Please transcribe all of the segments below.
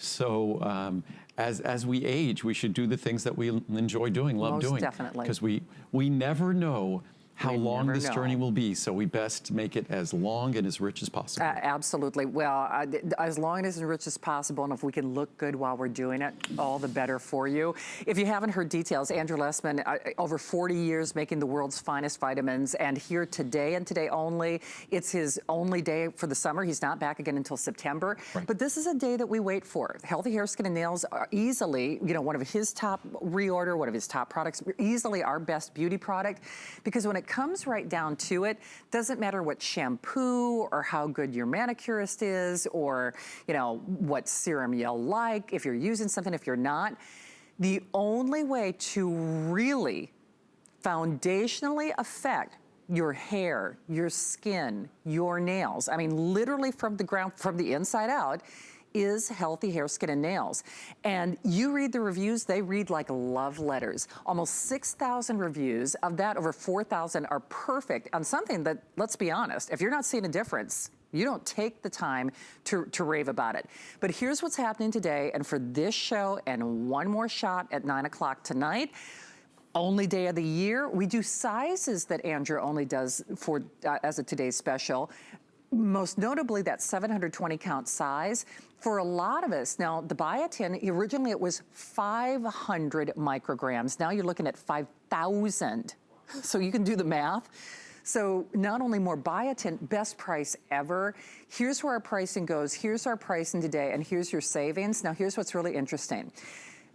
So as we age, we should do the things that we enjoy doing, love Most doing. definitely. Because we never know how long never this know. journey will be, so we best make it as long and as rich as possible. Absolutely. Well, as long and as rich as possible, and if we can look good while we're doing it, all the better for you. If you haven't heard details, Andrew Lessman, over 40 years making the world's finest vitamins, and here today and today only. It's his only day for the summer. He's not back again until September. Right. But this is a day that we wait for. Healthy Hair, Skin, and Nails are easily, one of his top reorder, one of his top products, easily our best beauty product, because when it comes right down to it, doesn't matter what shampoo or how good your manicurist is, or what serum you like, if you're using something, if you're not. The only way to really foundationally affect your hair, your skin, your nails, I mean literally from the ground, from the inside out, is Healthy Hair, Skin, and Nails. And you read the reviews, they read like love letters. Almost 6,000 reviews. Of that, over 4,000 are perfect on something that, let's be honest, if you're not seeing a difference, you don't take the time to rave about it. But here's what's happening today, and for this show and one more shot at 9 o'clock tonight, only day of the year, we do sizes that Andrew only does for as a today's special. Most notably that 720 count size. For a lot of us, now the Biotin, originally it was 500 micrograms. Now you're looking at 5,000. So you can do the math. So not only more Biotin, best price ever. Here's where our pricing goes. Here's our pricing today, and here's your savings. Now here's what's really interesting.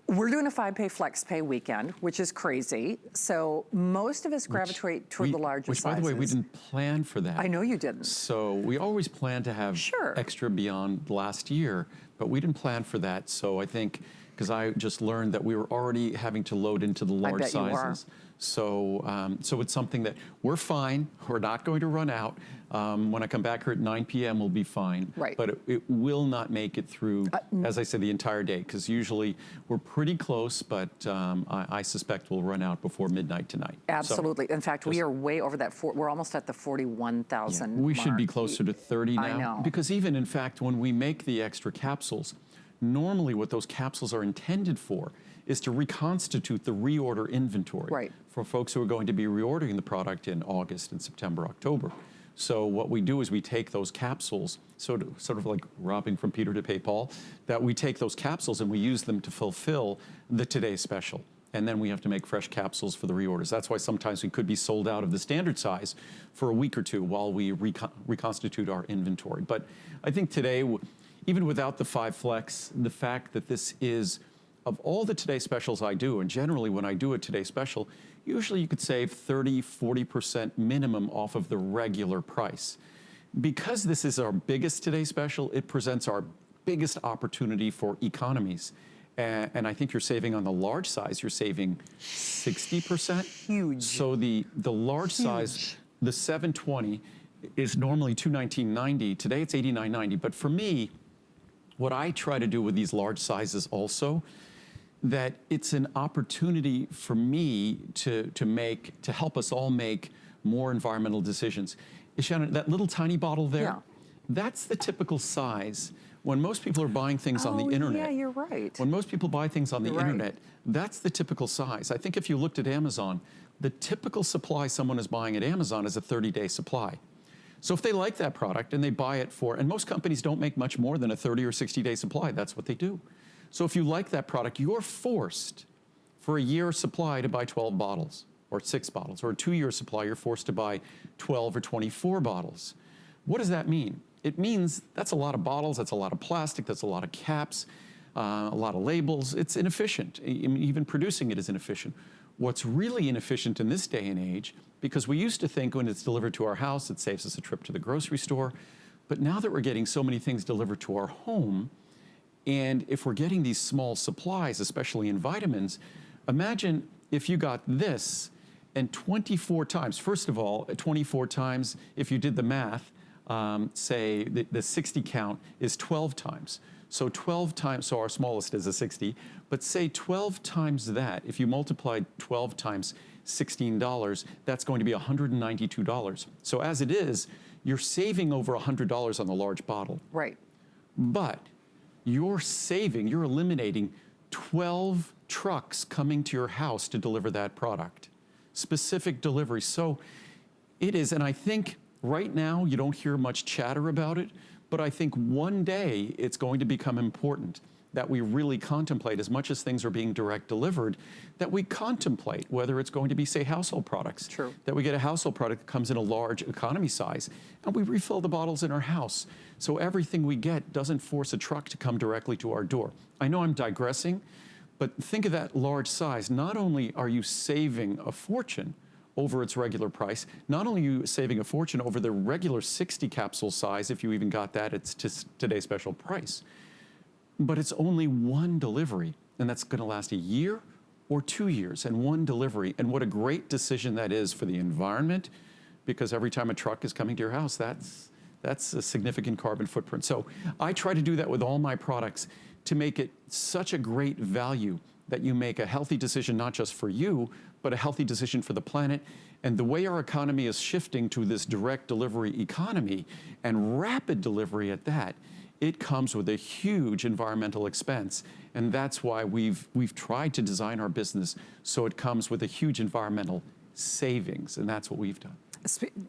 We're doing a 5-pay flex pay weekend, which is crazy. So most of us gravitate toward the larger sizes. Which, by the way, we didn't plan for that. I know you didn't. So we always planned to have extra beyond last year, but we didn't plan for that. So I think, because I just learned that we were already having to load into the large sizes. You are. So, so it's something that we're fine. We're not going to run out. When I come back here at 9 p.m., we'll be fine. Right. But it will not make it through, as I said, the entire day, because usually we're pretty close, but I suspect we'll run out before midnight tonight. Absolutely. So, in fact, we are way over that. We're almost at the 41,000 We should be closer to 30 now. I know. Because even, in fact, when we make the extra capsules, normally what those capsules are intended for is to reconstitute the reorder inventory for folks who are going to be reordering the product in August and September, October. So what we do is we take those capsules, sort of like robbing from Peter to pay Paul, that we take those capsules and we use them to fulfill the today's special. And then we have to make fresh capsules for the reorders. That's why sometimes we could be sold out of the standard size for a week or two while we reconstitute our inventory. But I think today, even without the 5 Flex, the fact that this is, of all the Today Specials I do, and generally when I do a Today Special, usually you could save 30, 40% minimum off of the regular price. Because this is our biggest Today Special, it presents our biggest opportunity for economies. And I think you're saving on the large size, you're saving 60%. Huge. So the large size, the 720, is normally $219.90. Today it's $89.90. But for me, what I try to do with these large sizes also, that it's an opportunity for me to help us all make more environmental decisions. Shannon, that little tiny bottle there, that's the typical size. When most people are buying things on the internet. Yeah, you're right. When most people buy things on the internet, that's the typical size. I think if you looked at Amazon, the typical supply someone is buying at Amazon is a 30-day supply. So if they like that product and they buy it for, and most companies don't make much more than a 30 or 60-day supply, that's what they do. So if you like that product, you're forced for a year supply to buy 12 bottles or 6 bottles, or a 2-year supply, you're forced to buy 12 or 24 bottles. What does that mean? It means that's a lot of bottles, that's a lot of plastic, that's a lot of caps, a lot of labels. It's inefficient. Even producing it is inefficient. What's really inefficient in this day and age, because we used to think when it's delivered to our house, it saves us a trip to the grocery store. But now that we're getting so many things delivered to our home, and if we're getting these small supplies, especially in vitamins, imagine if you got this and 24 times, first of all, 24 times, if you did the math, say the 60 count is 12 times. So 12 times, so our smallest is a 60, but say 12 times that, if you multiplied 12 times $16, that's going to be $192. So as it is, you're saving over $100 on the large bottle. Right. But you're eliminating 12 trucks coming to your house to deliver that product. Specific delivery. So it is, and I think right now you don't hear much chatter about it, but I think one day it's going to become important that we really contemplate, as much as things are being direct delivered, that we contemplate whether it's going to be, say, household products. True. That we get a household product that comes in a large economy size, and we refill the bottles in our house. So everything we get doesn't force a truck to come directly to our door. I know I'm digressing, but think of that large size. Not only are you saving a fortune over its regular price, not only are you saving a fortune over the regular 60 capsule size, if you even got that, it's just today's special price. But it's only one delivery, and that's going to last a year or 2 years, and one delivery. And what a great decision that is for the environment, because every time a truck is coming to your house, that's a significant carbon footprint. So I try to do that with all my products to make it such a great value that you make a healthy decision, not just for you, but a healthy decision for the planet. And the way our economy is shifting to this direct delivery economy, and rapid delivery at that, it comes with a huge environmental expense. And that's why we've tried to design our business so it comes with a huge environmental savings, and that's what we've done.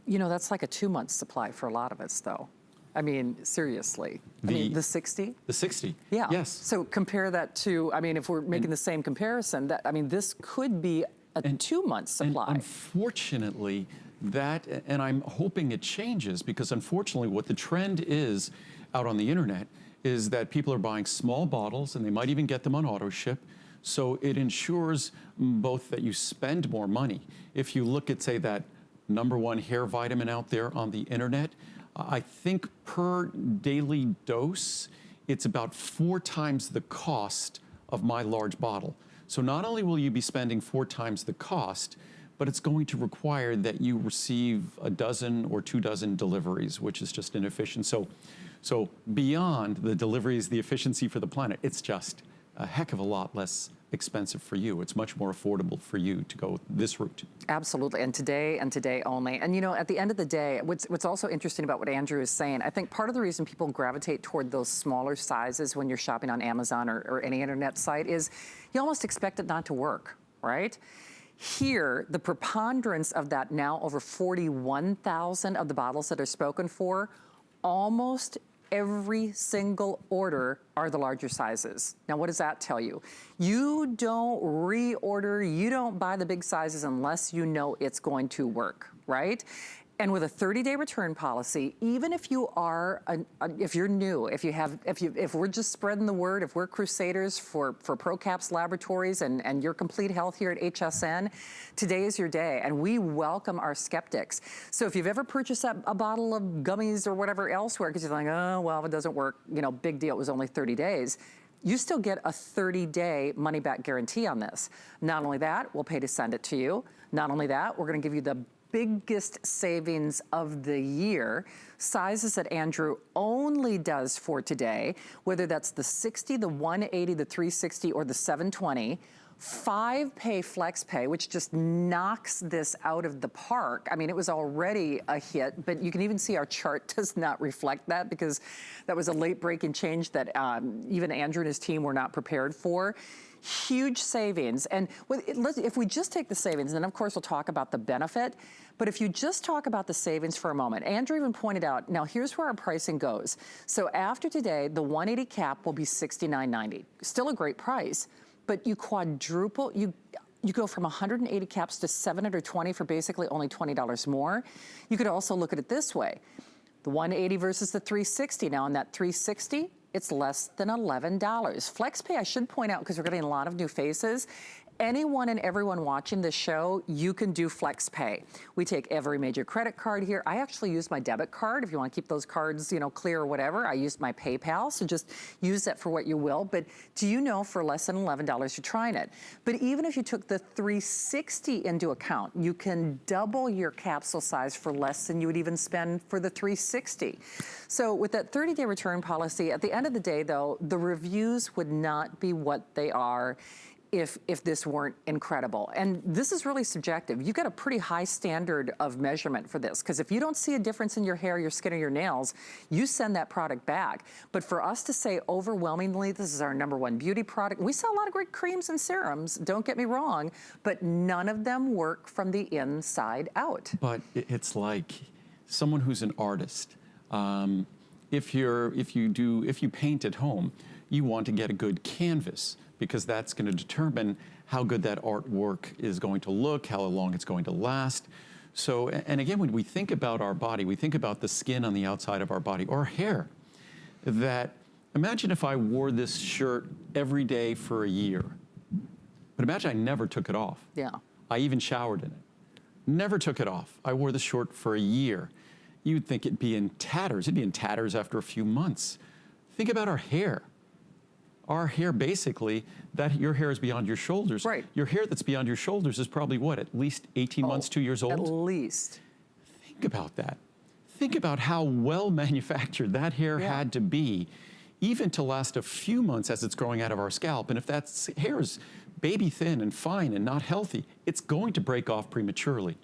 You know, that's like a 2-month supply for a lot of us, though. I mean, seriously. The 60? The 60. Yeah. Yes. So compare that to, I mean, if we're making the same comparison, this could be a 2-month supply. And unfortunately, and I'm hoping it changes, because unfortunately what the trend is out on the internet is that people are buying small bottles, and they might even get them on auto ship. So it ensures both that you spend more money. If you look at, say, that #1 hair vitamin out there on the internet, I think per daily dose, it's about 4 times the cost of my large bottle. So not only will you be spending 4 times the cost, but it's going to require that you receive a dozen or 2 dozen deliveries, which is just inefficient. So beyond the deliveries, the efficiency for the planet, it's just a heck of a lot less expensive for you. It's much more affordable for you to go this route. Absolutely, and today only. And you know, at the end of the day, what's also interesting about what Andrew is saying, I think part of the reason people gravitate toward those smaller sizes when you're shopping on Amazon or any internet site is you almost expect it not to work, right? Here, the preponderance of that, now over 41,000 of the bottles that are spoken for, almost every single order are the larger sizes. Now, what does that tell you? You don't reorder, you don't buy the big sizes unless you know it's going to work, right? And with a 30-day return policy, even if you are, if you're new, if we're just spreading the word, if we're crusaders for ProCaps Laboratories and your complete health here at HSN, today is your day, and we welcome our skeptics. So if you've ever purchased a bottle of gummies or whatever elsewhere, because you're like, oh, well, if it doesn't work, you know, big deal, it was only 30 days. You still get a 30-day money-back guarantee on this. Not only that, we'll pay to send it to you. Not only that, we're gonna give you the biggest savings of the year, sizes that Andrew only does for today, whether that's the 60, the 180, the 360, or the 720, 5-pay flex pay, which just knocks this out of the park. I mean, it was already a hit, but you can even see our chart does not reflect that, because that was a late breaking change that even Andrew and his team were not prepared for. Huge savings. And if we just take the savings, and then of course we'll talk about the benefit, but if you just talk about the savings for a moment, Andrew even pointed out, now here's where our pricing goes. So after today, the 180 cap will be $69.90. Still a great price, but you quadruple, you go from 180 caps to 720 for basically only $20 more. You could also look at it this way. The 180 versus the 360. Now on that 360, it's less than $11. FlexPay, I should point out, because we're getting a lot of new faces, anyone and everyone watching this show, you can do FlexPay. We take every major credit card here. I actually use my debit card. If you want to keep those cards, you know, clear or whatever, I use my PayPal, so just use that for what you will. But do you know, for less than $11, you're trying it. But even if you took the 360 into account, you can double your capsule size for less than you would even spend for the 360. So with that 30-day return policy, at the end of the day, though, the reviews would not be what they are if this weren't incredible. And this is really subjective. You've got a pretty high standard of measurement for this, because if you don't see a difference in your hair, your skin, or your nails, you send that product back. But for us to say overwhelmingly, this is our #1 beauty product, we sell a lot of great creams and serums, don't get me wrong, but none of them work from the inside out. But it's like someone who's an artist. If you paint at home, you want to get a good canvas, because that's going to determine how good that artwork is going to look, how long it's going to last. So, and again, when we think about our body, we think about the skin on the outside of our body, or hair, that imagine if I wore this shirt every day for a year. But imagine I never took it off. Yeah. I even showered in it. Never took it off. I wore the shirt for a year. You'd think it'd be in tatters. It'd be in tatters after a few months. Think about our hair. Our hair, basically, your hair is beyond your shoulders. Right. Your hair that's beyond your shoulders is probably what, at least 18 months, 2 years old? At least. Think about that. Think about how well manufactured that hair had to be, even to last a few months as it's growing out of our scalp. And if that hair is baby thin and fine and not healthy, it's going to break off prematurely.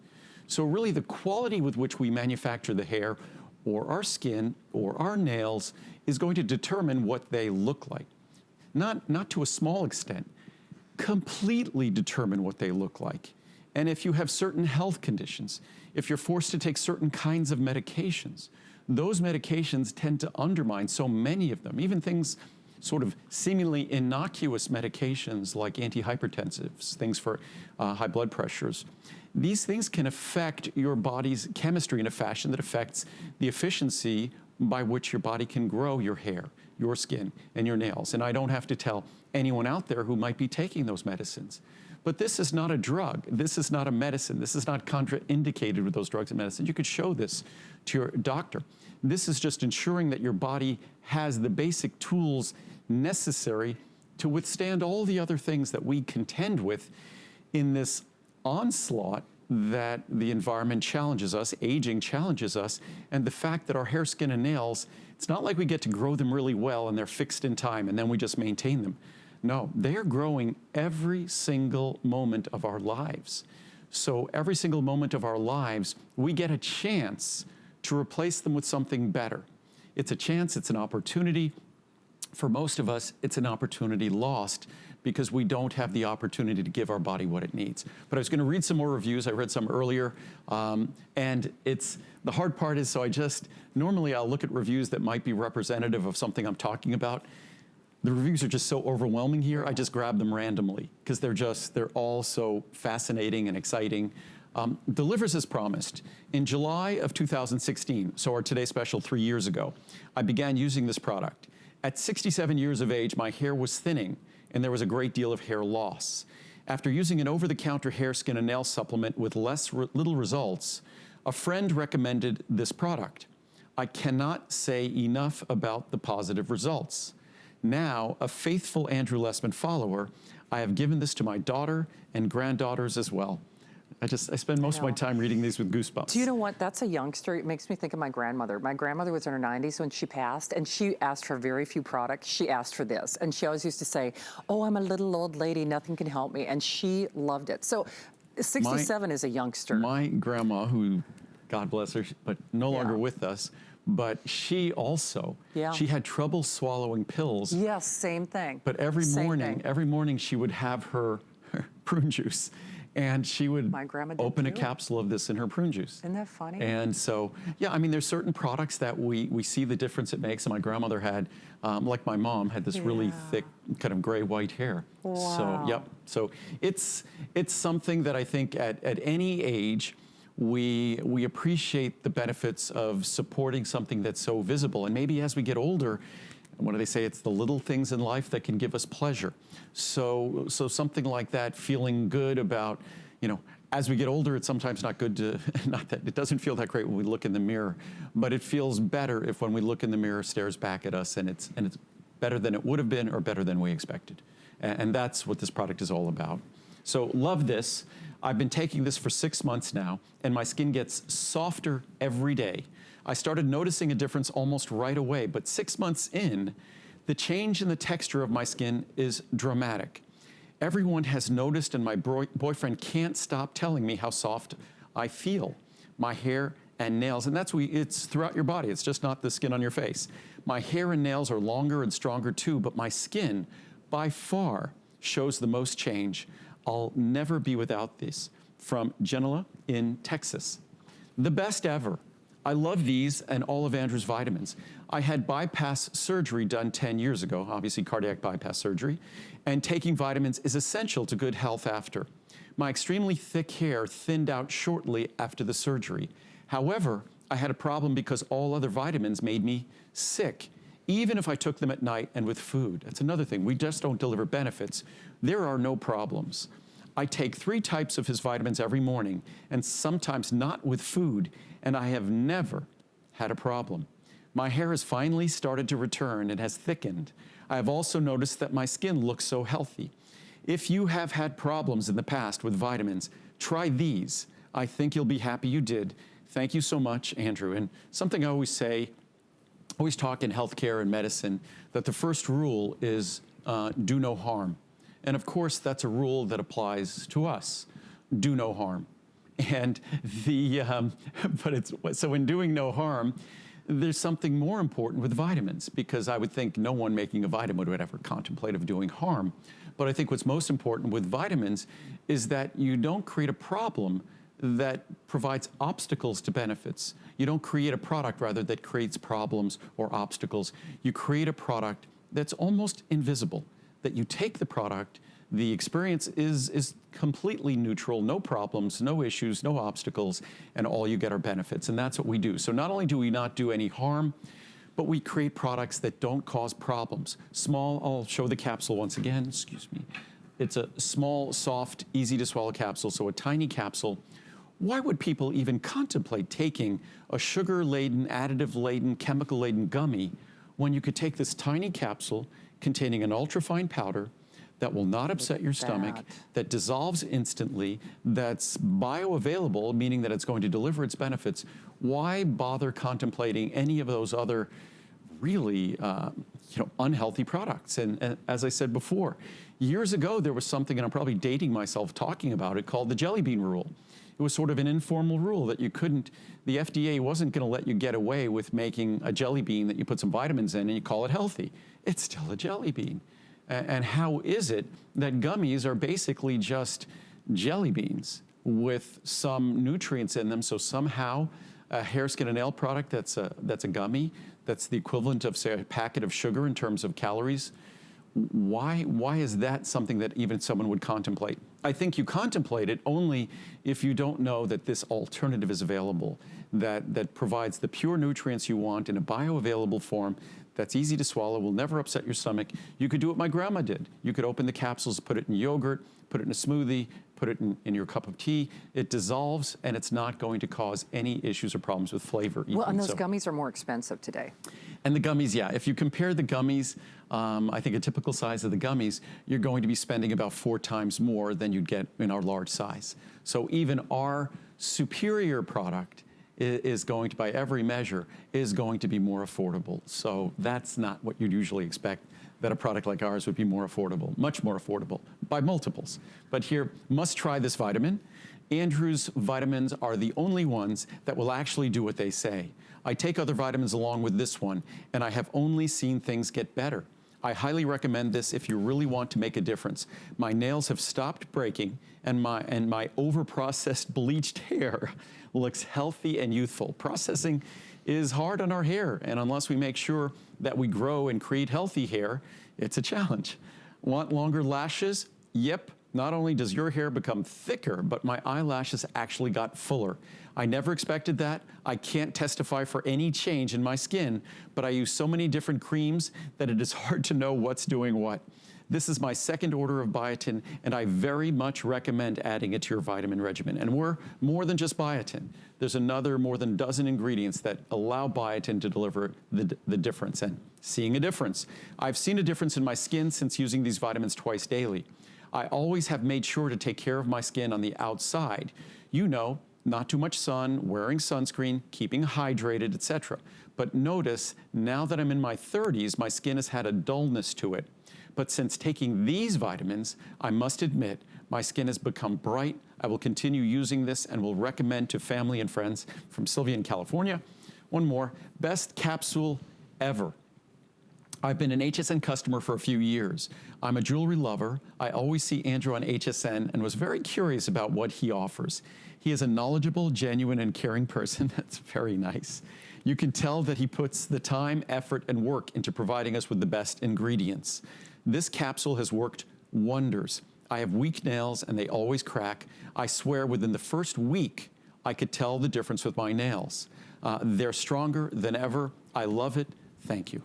So really, the quality with which we manufacture the hair, or our skin, or our nails, is going to determine what they look like. Not to a small extent, completely determine what they look like. And if you have certain health conditions, if you're forced to take certain kinds of medications, those medications tend to undermine so many of them, even things sort of seemingly innocuous medications like antihypertensives, things for high blood pressures. These things can affect your body's chemistry in a fashion that affects the efficiency by which your body can grow your hair, your skin, and your nails. And I don't have to tell anyone out there who might be taking those medicines. But this is not a drug. This is not a medicine. This is not contraindicated with those drugs and medicines. You could show this to your doctor. This is just ensuring that your body has the basic tools necessary to withstand all the other things that we contend with in this onslaught that the environment challenges us, aging challenges us, and the fact that our hair, skin, and nails, it's not like we get to grow them really well and they're fixed in time and then we just maintain them. No, they're growing every single moment of our lives. So every single moment of our lives, we get a chance to replace them with something better. It's a chance, it's an opportunity. For most of us, it's an opportunity lost because we don't have the opportunity to give our body what it needs. But I was gonna read some more reviews. I read some earlier, and the hard part is, normally I'll look at reviews that might be representative of something I'm talking about. The reviews are just so overwhelming here, I just grab them randomly because they're all so fascinating and exciting. Delivers as promised. In July of 2016, so our Today Special 3 years ago, I began using this product. At 67 years of age, my hair was thinning and there was a great deal of hair loss. After using an over-the-counter hair, skin, and nail supplement with little results, a friend recommended this product. I cannot say enough about the positive results. Now, a faithful Andrew Lessman follower, I have given this to my daughter and granddaughters as well. I spend most of my time reading these with goosebumps. Do you know what? That's a youngster. It makes me think of my grandmother. My grandmother was in her 90s when she passed, and she asked for very few products. She asked for this, and she always used to say, "Oh, I'm a little old lady, nothing can help me," and she loved it. So 67 is a youngster. My grandma, who, God bless her, but no longer with us, but she also, she had trouble swallowing pills. Yes, same thing. But every morning she would have her prune juice. And she would open a capsule of this in her prune juice. Isn't that funny? And so, yeah, I mean, there's certain products that we see the difference it makes. And my grandmother had, like my mom, had this really thick, kind of gray-white hair. Wow. So, yep. So it's something that I think at any age, we appreciate the benefits of supporting something that's so visible. And maybe as we get older, what do they say? It's the little things in life that can give us pleasure. So something like that, feeling good about, as we get older, it's sometimes not good to, not that it doesn't feel that great when we look in the mirror, but it feels better if when we look in the mirror, stares back at us, and it's better than it would have been or better than we expected. And that's what this product is all about. So love this. I've been taking this for 6 months now, and my skin gets softer every day. I started noticing a difference almost right away, but 6 months in, the change in the texture of my skin is dramatic. Everyone has noticed, and my boyfriend can't stop telling me how soft I feel. My hair and nails, and it's throughout your body. It's just not the skin on your face. My hair and nails are longer and stronger too, but my skin by far shows the most change. I'll never be without this. From Genoa in Texas. The best ever. I love these and all of Andrew's vitamins. I had bypass surgery done 10 years ago, obviously cardiac bypass surgery, and taking vitamins is essential to good health after. My extremely thick hair thinned out shortly after the surgery. However, I had a problem because all other vitamins made me sick, even if I took them at night and with food. That's another thing. We just don't deliver benefits. There are no problems. I take 3 types of his vitamins every morning, and sometimes not with food, and I have never had a problem. My hair has finally started to return and has thickened. I have also noticed that my skin looks so healthy. If you have had problems in the past with vitamins, try these. I think you'll be happy you did. Thank you so much, Andrew. And something I always say, always talk in healthcare and medicine, that the first rule is do no harm. And of course, that's a rule that applies to us. Do no harm. And so in doing no harm, there's something more important with vitamins, because I would think no one making a vitamin would ever contemplate of doing harm. But I think what's most important with vitamins is that you don't create a problem that provides obstacles to benefits. You don't create a product, rather, that creates problems or obstacles. You create a product that's almost invisible, that you take the product, the experience is completely neutral, no problems, no issues, no obstacles, and all you get are benefits. And that's what we do. So not only do we not do any harm, but we create products that don't cause problems. Small, I'll show the capsule once again, excuse me. It's a small, soft, easy to swallow capsule, so a tiny capsule. Why would people even contemplate taking a sugar-laden, additive-laden, chemical-laden gummy when you could take this tiny capsule containing an ultrafine powder that will not upset your stomach, that dissolves instantly, that's bioavailable, meaning that it's going to deliver its benefits? Why bother contemplating any of those other really unhealthy products? And as I said before, years ago there was something, and I'm probably dating myself talking about it, called the jelly bean rule. It was sort of an informal rule that you couldn't, the FDA wasn't going to let you get away with making a jelly bean that you put some vitamins in and you call it healthy. It's still a jelly bean. And how is it that gummies are basically just jelly beans with some nutrients in them? So somehow a hair, skin, and nail product that's a gummy, that's the equivalent of, say, a packet of sugar in terms of calories. Why is that something that even someone would contemplate? I think you contemplate it only if you don't know that this alternative is available, that provides the pure nutrients you want in a bioavailable form, that's easy to swallow, will never upset your stomach. You could do what my grandma did. You could open the capsules, put it in yogurt, put it in a smoothie, put it in your cup of tea. It dissolves, and it's not going to cause any issues or problems with flavor. Well, and those gummies are more expensive today. And the gummies, yeah. If you compare the gummies, I think a typical size of the gummies, you're going to be spending about 4 times more than you'd get in our large size. So even our superior product is going to, by every measure, is going to be more affordable. So that's not what you'd usually expect, that a product like ours would be more affordable, much more affordable, by multiples. But here, must try this vitamin. Andrew's vitamins are the only ones that will actually do what they say. I take other vitamins along with this one, and I have only seen things get better. I highly recommend this if you really want to make a difference. My nails have stopped breaking, and my over-processed bleached hair looks healthy and youthful. Processing is hard on our hair, and unless we make sure that we grow and create healthy hair, it's a challenge. Want longer lashes? Yep. Not only does your hair become thicker, but my eyelashes actually got fuller. I never expected that. I can't testify for any change in my skin, but I use so many different creams that it is hard to know what's doing what. This is my second order of biotin, and I very much recommend adding it to your vitamin regimen. And we're more than just biotin. There's another more than dozen ingredients that allow biotin to deliver the difference, and seeing a difference. I've seen a difference in my skin since using these vitamins twice daily. I always have made sure to take care of my skin on the outside. You know, not too much sun, wearing sunscreen, keeping hydrated, etc. But notice, now that I'm in my 30s, my skin has had a dullness to it. But since taking these vitamins, I must admit, my skin has become bright. I will continue using this and will recommend to family and friends. From Sylvia in California. One more, best capsule ever. I've been an HSN customer for a few years. I'm a jewelry lover. I always see Andrew on HSN and was very curious about what he offers. He is a knowledgeable, genuine, and caring person. That's very nice. You can tell that he puts the time, effort, and work into providing us with the best ingredients. This capsule has worked wonders. I have weak nails and they always crack. I swear within the first week, I could tell the difference with my nails. They're stronger than ever. I love it. Thank you.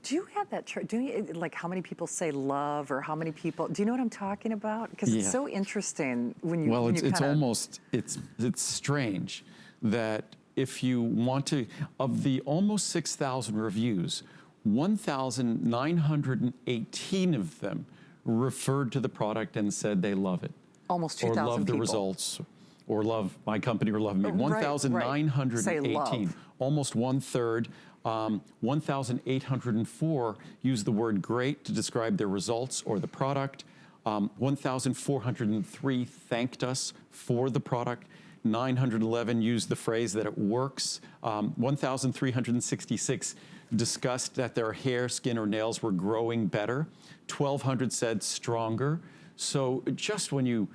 Do you have that chart? Do you, like, how many people say love, or how many people, do you know what I'm talking about? Because it's so interesting when you, well, when it's almost, it's strange that if you want to, of the almost 6,000 reviews, 1,918 of them referred to the product and said they love it. Almost 2,000 people. Or love the results, or love my company, or love me. 1,918, almost 1/3. 1,804 used the word great to describe their results or the product. 1,403 thanked us for the product. 911 used the phrase that it works. 1,366 discussed that their hair, skin, or nails were growing better. 1,200 said stronger. So just when you,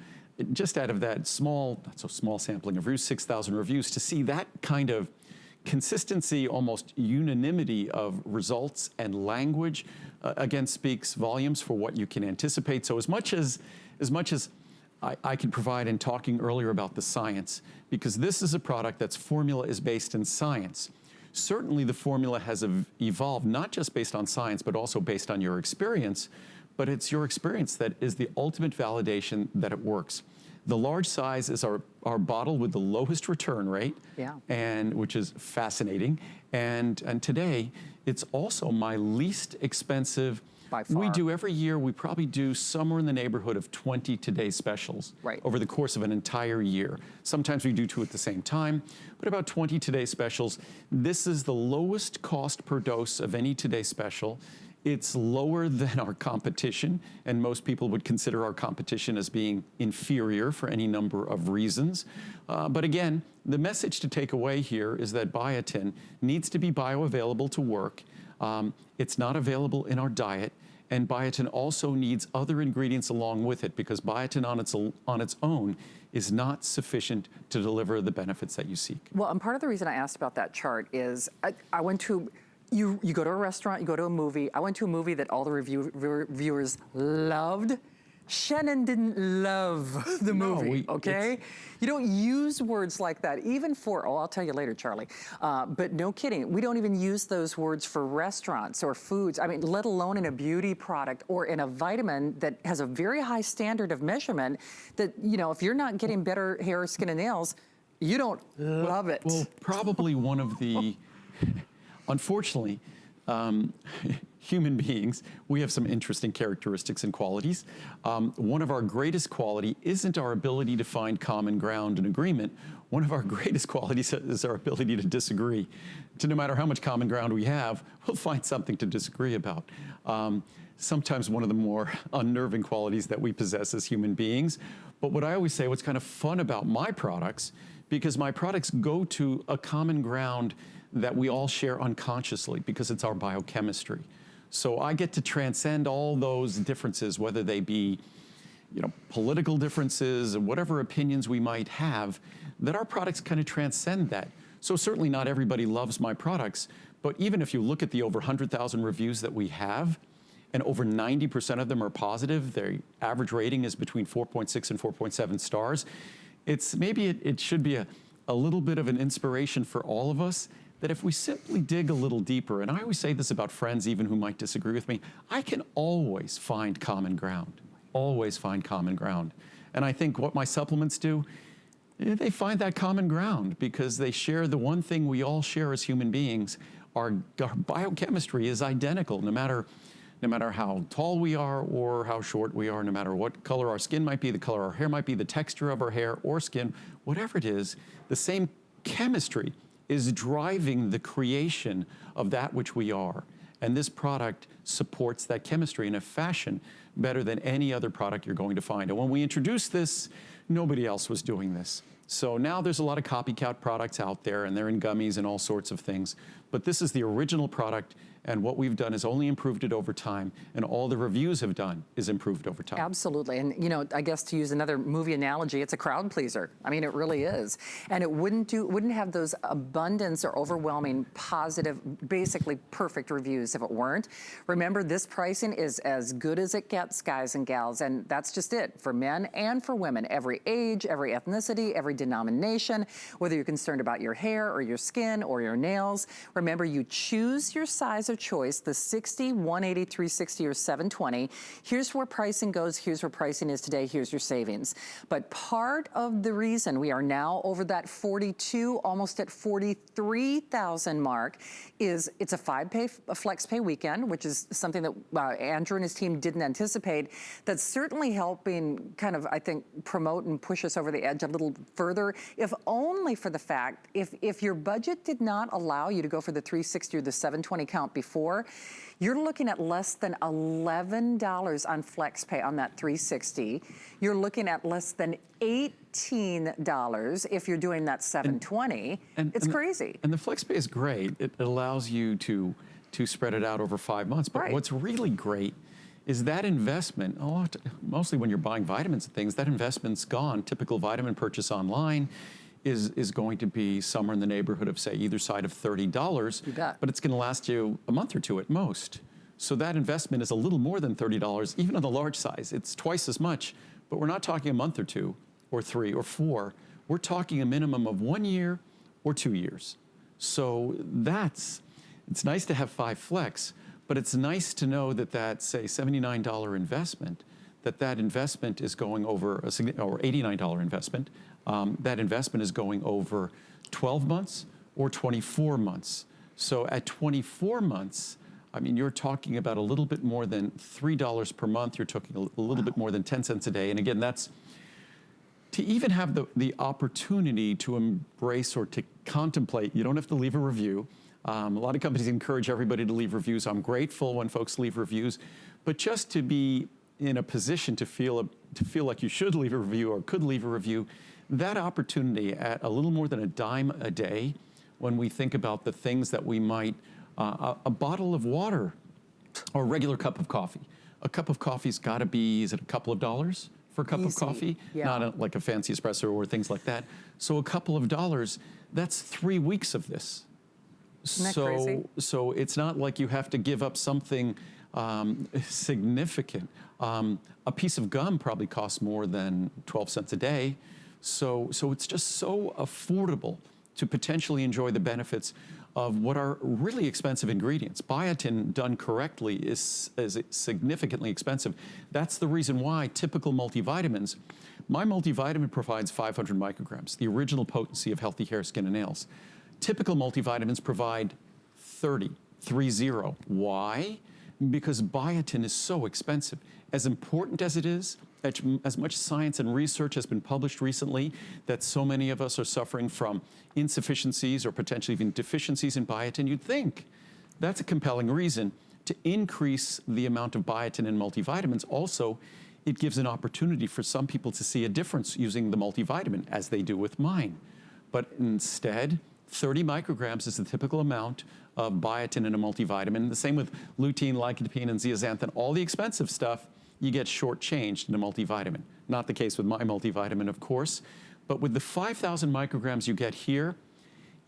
just out of that small, not so small sampling of reviews, 6,000 reviews, to see that kind of consistency, almost unanimity of results and language, again, speaks volumes for what you can anticipate. So as much as I could provide in talking earlier about the science, because this is a product that's formula is based in science. Certainly the formula has evolved, not just based on science, but also based on your experience, but it's your experience that is the ultimate validation that it works. The large size is our bottle with the lowest return rate, and which is fascinating. And today, it's also my least expensive. By far. We do every year, we probably do somewhere in the neighborhood of 20 Today specials over the course of an entire year. Sometimes we do 2 at the same time, but about 20 Today specials. This is the lowest cost per dose of any Today special. It's lower than our competition, and most people would consider our competition as being inferior for any number of reasons. But again, the message to take away here is that biotin needs to be bioavailable to work. It's not available in our diet, and biotin also needs other ingredients along with it, because biotin on its own is not sufficient to deliver the benefits that you seek. Well, and part of the reason I asked about that chart is I went to, you go to a restaurant, you go to a movie. I went to a movie that all the reviewers loved. Shannon didn't love the movie, okay? You don't use words like that, even for, oh, I'll tell you later, Charlie. But no kidding, we don't even use those words for restaurants or foods. I mean, let alone in a beauty product or in a vitamin that has a very high standard of measurement that, you know, if you're not getting better hair, skin, and nails, you don't love it. Well, probably one of the, unfortunately, human beings, we have some interesting characteristics and qualities. One of our greatest quality isn't our ability to find common ground and agreement. One of our greatest qualities is our ability to disagree. No matter how much common ground we have, we'll find something to disagree about. Sometimes one of the more unnerving qualities that we possess as human beings. But what I always say, what's kind of fun about my products, because my products go to a common ground that we all share unconsciously, because it's our biochemistry. So I get to transcend all those differences, whether they be, you know, political differences and whatever opinions we might have, that our products kind of transcend that. So certainly not everybody loves my products, but even if you look at the over 100,000 reviews that we have, and over 90% of them are positive, their average rating is between 4.6 and 4.7 stars. It's maybe it should be a little bit of an inspiration for all of us, that if we simply dig a little deeper, and I always say this about friends even who might disagree with me, I can always find common ground, always find common ground. And I think what my supplements do, they find that common ground because they share the one thing we all share as human beings. Our biochemistry is identical, no matter how tall we are or how short we are, no matter what color our skin might be, the color our hair might be, the texture of our hair or skin, whatever it is, the same chemistry is driving the creation of that which we are. And this product supports that chemistry in a fashion better than any other product you're going to find. And when we introduced this, nobody else was doing this. So now there's a lot of copycat products out there, and they're in gummies and all sorts of things. But this is the original product, and what we've done is only improved it over time, and all the reviews have done is improved over time. Absolutely. And, you know, I guess to use another movie analogy, it's a crowd pleaser. I mean, it really is. And it wouldn't have those abundance or overwhelming positive, basically perfect reviews if it weren't. Remember, this pricing is as good as it gets, guys and gals, and that's just it for men and for women, every age, every ethnicity, every denomination, whether you're concerned about your hair or your skin or your nails. Remember, you choose your size of choice, the 60, 180, 360, or 720. Here's where pricing goes. Here's where pricing is today. Here's your savings. But part of the reason we are now over that 42, almost at 43,000 mark is it's a 5-pay flex pay weekend, which is something that Andrew and his team didn't anticipate. That's certainly helping kind of, I think, promote and push us over the edge a little further, if only for the fact, if your budget did not allow you to go for the 360 or the 720 count before, you're looking at less than $11 on flex pay on that 360. You're looking at less than $18 if you're doing that 720. It's crazy. And the flex pay is great. It allows you to spread it out over 5 months. But what's really great is that investment, mostly when you're buying vitamins and things, that investment's gone. Typical vitamin purchase online is going to be somewhere in the neighborhood of, say, either side of $30. You bet. But it's going to last you a month or two at most. So that investment is a little more than $30, even on the large size. It's twice as much, but we're not talking a month or two or 3 or 4. We're talking a minimum of 1 year or 2 years. So it's nice to have 5 flex, but it's nice to know that say, $79 investment, that investment is going over, or $89 investment, that investment is going over 12 months or 24 months. So at 24 months, I mean, you're talking about a little bit more than $3 per month. You're talking a little bit more than 10 cents a day. And again, that's to even have the opportunity to embrace or to contemplate. You don't have to leave a review. A lot of companies encourage everybody to leave reviews. I'm grateful when folks leave reviews, but just to be in a position to feel like you should leave a review or could leave a review, that opportunity at a little more than a dime a day, when we think about the things that we might, a bottle of water or a regular cup of coffee. A cup of coffee's got to be, is it a couple of dollars for a cup of coffee? Yeah. Not like a fancy espresso or things like that. So a couple of dollars, that's 3 weeks of this. Isn't that crazy? So it's not like you have to give up something significant. A piece of gum probably costs more than 12 cents a day. So it's just so affordable to potentially enjoy the benefits of what are really expensive ingredients. Biotin, done correctly, is significantly expensive. That's the reason why typical multivitamins, my multivitamin provides 500 micrograms, the original potency of healthy hair, skin, and nails. Typical multivitamins provide 30. Why? Because biotin is so expensive. As important as it is, as much science and research has been published recently that so many of us are suffering from insufficiencies or potentially even deficiencies in biotin, you'd think that's a compelling reason to increase the amount of biotin in multivitamins. Also, it gives an opportunity for some people to see a difference using the multivitamin, as they do with mine. But instead, 30 micrograms is the typical amount of biotin in a multivitamin. The same with lutein, lycopene, and zeaxanthin. All the expensive stuff, you get shortchanged in a multivitamin. Not the case with my multivitamin, of course. But with the 5,000 micrograms you get here,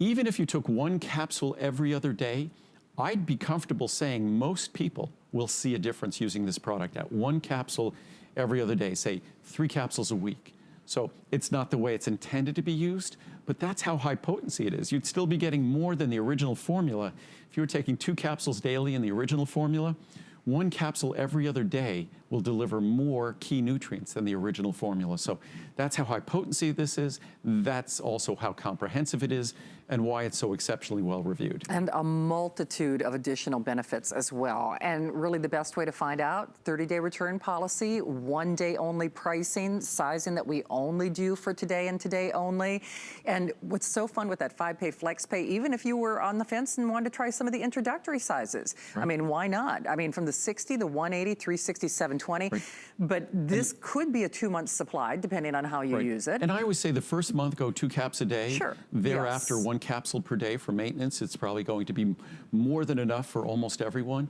even if you took 1 capsule every other day, I'd be comfortable saying most people will see a difference using this product at 1 capsule every other day, say 3 capsules a week. So it's not the way it's intended to be used, but that's how high potency it is. You'd still be getting more than the original formula. If you were taking 2 capsules daily in the original formula, 1 capsule every other day will deliver more key nutrients than the original formula. So that's how high potency this is. That's also how comprehensive it is and why it's so exceptionally well reviewed. And a multitude of additional benefits as well. And really the best way to find out, 30-day return policy, 1-day only pricing, sizing that we only do for today and today only. And what's so fun with that 5-pay flex pay, even if you were on the fence and wanted to try some of the introductory sizes, right. I mean, why not? I mean, from the 60, the 180, 360, 720, right. But this could be a 2-month supply depending on how you right. use it. And I always say the first month go 2 caps a day. Sure. Thereafter, yes. 1 capsule per day for maintenance. It's probably going to be more than enough for almost everyone.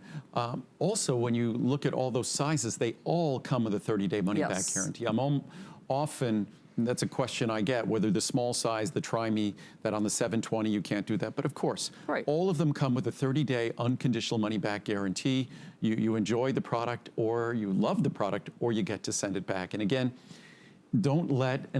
Also, when you look at all those sizes, they all come with a 30-day money-back yes. guarantee. I'm often, that's a question I get, whether the small size, the Try Me, that on the 720 you can't do that. But of course, right. all of them come with a 30-day unconditional money-back guarantee. You enjoy the product, or you love the product, or you get to send it back. And again, don't let an